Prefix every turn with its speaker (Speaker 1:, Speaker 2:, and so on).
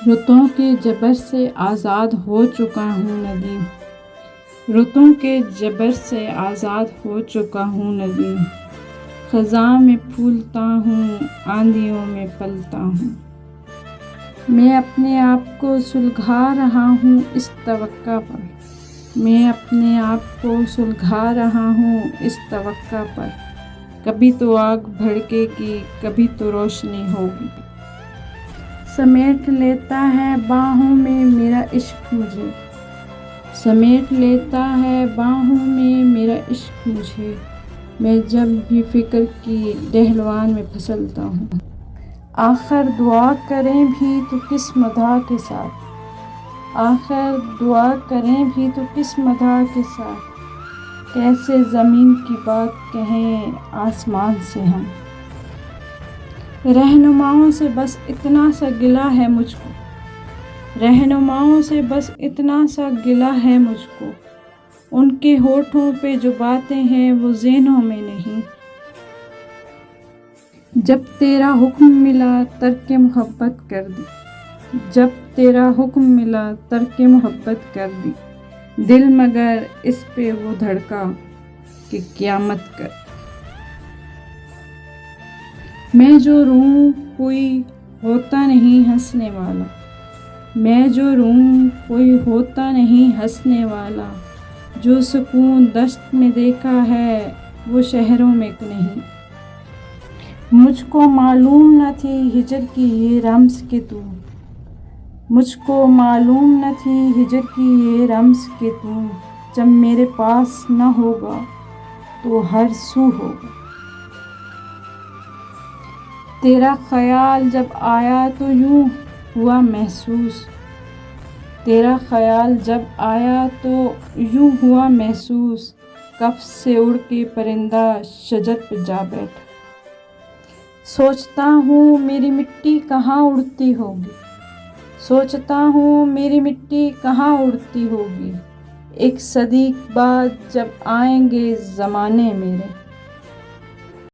Speaker 1: رتوں کے جبر سے آزاد ہو چکا ہوں ندیم، رتوں کے جبر سے آزاد ہو چکا ہوں ندیم، خزاں میں پھولتا ہوں آندھیوں میں پلتا ہوں، میں اپنے آپ کو سلگھا رہا ہوں اس توقع پر، میں اپنے آپ کو سلگھا رہا ہوں اس توقع پر، کبھی تو آگ بھڑکے گی کبھی تو روشنی ہوگی، سمیٹ لیتا ہے باہوں میں میرا عشق مجھے، سمیٹ لیتا ہے باہوں میں میرا عشق مجھے، میں جب بھی فکر کی ڈہلوان میں پھسلتا ہوں، آخر دعا کریں بھی تو کس مدعا کے ساتھ، آخر دعا کریں بھی تو کس مدعا کے ساتھ، کیسے زمین کی بات کہیں آسمان سے ہم، رہنماؤں سے بس اتنا سا گلہ ہے مجھ کو، رہنماؤں سے بس اتنا سا گلہ ہے مجھ کو، ان کے ہونٹوں پہ جو باتیں ہیں وہ ذہنوں میں نہیں، جب تیرا حکم ملا ترک محبت کر دی، جب تیرا حکم ملا ترک محبت کر دی، دل مگر اس پہ وہ دھڑکا کہ قیامت کر دی، میں جو روں کوئی ہوتا نہیں ہنسنے والا، میں جو روں کوئی ہوتا نہیں ہنسنے والا، جو سکون دشت میں دیکھا ہے وہ شہروں میں نہیں، مجھ کو معلوم نہ تھی ہجر کی یہ رمز کہ تو، مجھ کو معلوم نہ تھی ہجر کی یہ رمز کہ تو، جب میرے پاس نہ ہوگا تو ہر سو ہوگا، تیرا خیال جب آیا تو یوں ہوا محسوس، تیرا خیال جب آیا تو یوں ہوا محسوس، کف سے اڑ کے پرندہ شجر پہ جا بیٹھا، سوچتا ہوں میری مٹی کہاں اڑتی ہوگی، سوچتا ہوں میری مٹی کہاں اڑتی ہوگی، ایک صدی بعد جب آئیں گے زمانے میرے،